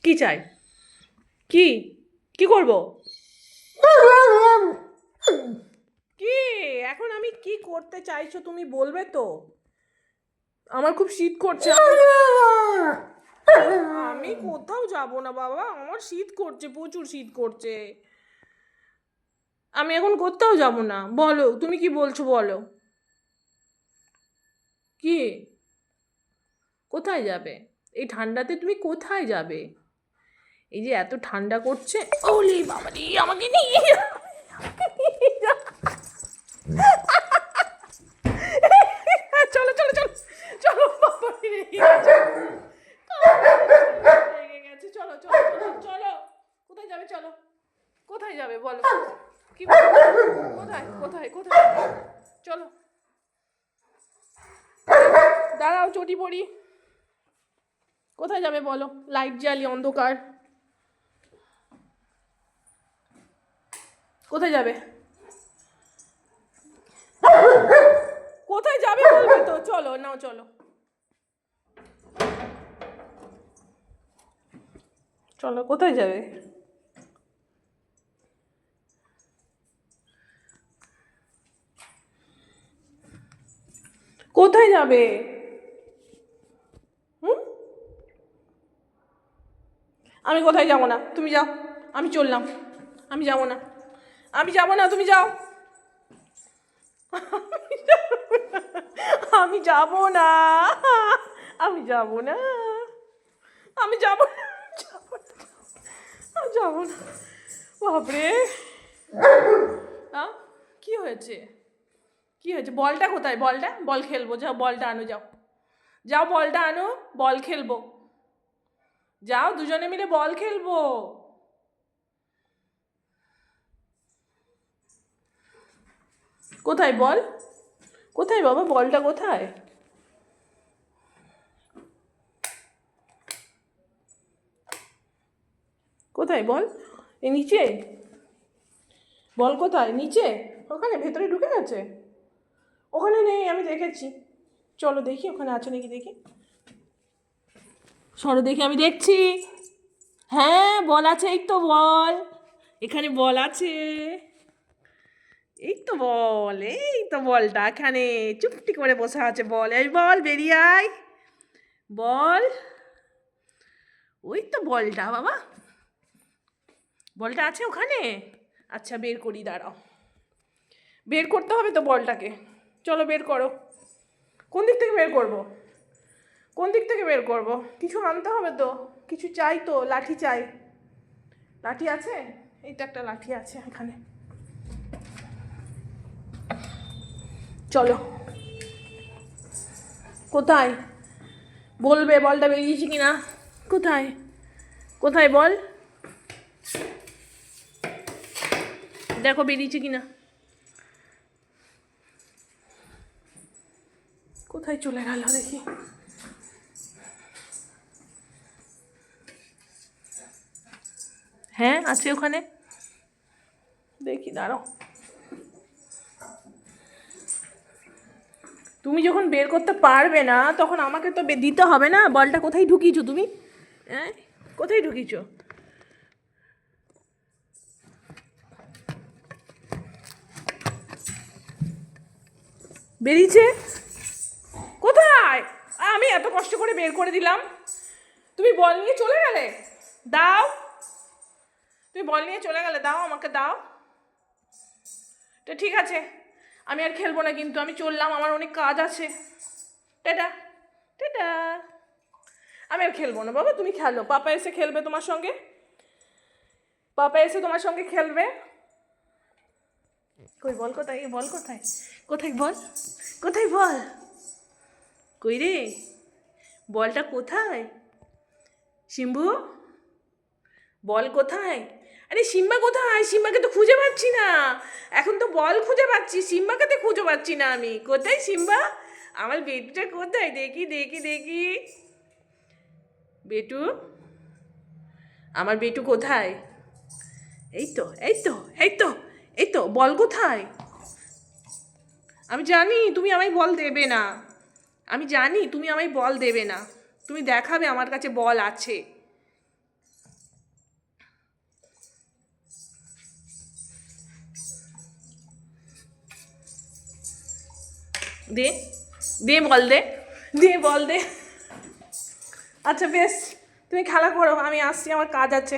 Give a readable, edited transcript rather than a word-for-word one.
কি চাই? কি কি করব? কি এখন আমি কি করতে চাইছো তুমি বলবে তো? আমার খুব শীত করছে। আমি কোথাও যাব না বাবা, আমার শীত করছে, প্রচুর শীত করছে। আমি এখন কোথাও যাব না। বলো তুমি কি বলছো, বলো। কি? কোথায় যাবে এই ঠান্ডাতে? তুমি কোথায় যাবে? এই যে এত ঠান্ডা করছে। ওলি বাবারি, আমাকে নিয়ে চলো চলো চলো চলো বাবা, রেগে গেছে। চলো চলো চলো চলো। কোথায় যাবে? চলো। কোথায় যাবে বলো? কি কোথায় কোথায় কোথায়? চলো, দাঁড়াও চটি পড়ি। কোথায় যাবে বলো? লাইট জ্বালি, অন্ধকার। কোথায় যাবে? কোথায় যাবে বলবে তো? চলো নাও, চলো চলো। কোথায় যাবে? কোথায় যাবে? হুম? আমি কোথায় যাব না, তুমি যাও। আমি চললাম। আমি যাব না, আমি যাব না, তুমি যাও। আমি যাব না, আমি যাব না, আমি যাব না, আমি যাব না। বাপরে, কি হয়েছে? কি হয়েছে? বলটা কোথায়? বলটা, বল খেলবো। যাও বলটা আনো, যাও যাও বলটা আনো, বল খেলবো। যাও দুজনে মিলে বল খেলবো। কোথায় বল? কোথায় বাবা বলটা? কোথায়? কোথায় বল? এই নিচে? বল কোথায়? নিচে? ওখানে ভেতরে ঢুকে গেছে? ওখানে নেই, আমি দেখেছি। চলো দেখি ওখানে আছে নাকি, দেখি। সরো দেখি, আমি দেখছি। হ্যাঁ বল আছে, এই তো বল। এখানে বল আছে, এই তো বল, এই তো বলটা এখানে চুপটি করে বসে আছে। বল, এই বল বেরিয়ে আয়। বল, ওই তো বলটা বাবা, বলটা আছে ওখানে। আচ্ছা বের করি, দাঁড়াও। বের করতে হবে তো বলটাকে। চলো বের করো। কোন দিক থেকে বের করব? কোন দিক থেকে বের করব? কিছু আনতে হবে তো, কিছু চাই তো। লাঠি চাই। লাঠি আছে? এইটা একটা লাঠি আছে এখানে। চলো। কোথায়? বলবে বলটা বেরিয়েছে কিনা। কোথায়? কোথায় বল? দেখো বেরিয়েছে কিনা। কোথায় চলে গেল দেখি। হ্যাঁ আছে ওখানে, দেখি দাঁড়াও। তুমি যখন বের করতে পারবে না তখন আমাকে তো দিতে হবে না। বলটা কোথায় ঢুকিয়েছো তুমি? হ্যাঁ, কোথায় ঢুকিয়েছো? বেরিয়েছে কোথায়? আমি এত কষ্ট করে বের করে দিলাম, তুমি বল নিয়ে চলে গেলে। দাও, তুমি বল নিয়ে চলে গেলে, দাও আমাকে, দাও। তো ঠিক আছে, আমি আর খেলবো না কিন্তু, আমি চললাম, আমার অনেক কাজ আছে। Tata, tata. আমি আর খেলবো না বাবা, তুমি খেলো। পাপা এসে খেলবে তোমার সঙ্গে, পাপা এসে তোমার সঙ্গে খেলবে। কই বল? কোথায় বল? কোথায়? কোথায় বল? কোথায় বল? কই রে বলটা? কোথায় শিম্বু? বল কোথায়? আরে সিম্বা কোথায়? সিম্বাকে তো খুঁজে পাচ্ছি না। এখন তো বল খুঁজে পাচ্ছি, সিম্বাকে তো খুঁজে পাচ্ছি না আমি। কোথায় সিম্বা? আমার বেটুটা কোথায়? দেখি দেখি দেখি। বেটু, আমার বেটু কোথায়? এই তো এই তো এই তো এই তো। বল কোথায়? আমি জানি তুমি আমায় বল দেবে না, আমি জানি তুমি আমায় বল দেবে না। তুমি দেখাবে আমার কাছে বল আছে। দে, দে বল দে, দে বল দে। আচ্ছা বেশ, তুমি খেলা করো, আমি আসছি, আমার কাজ আছে।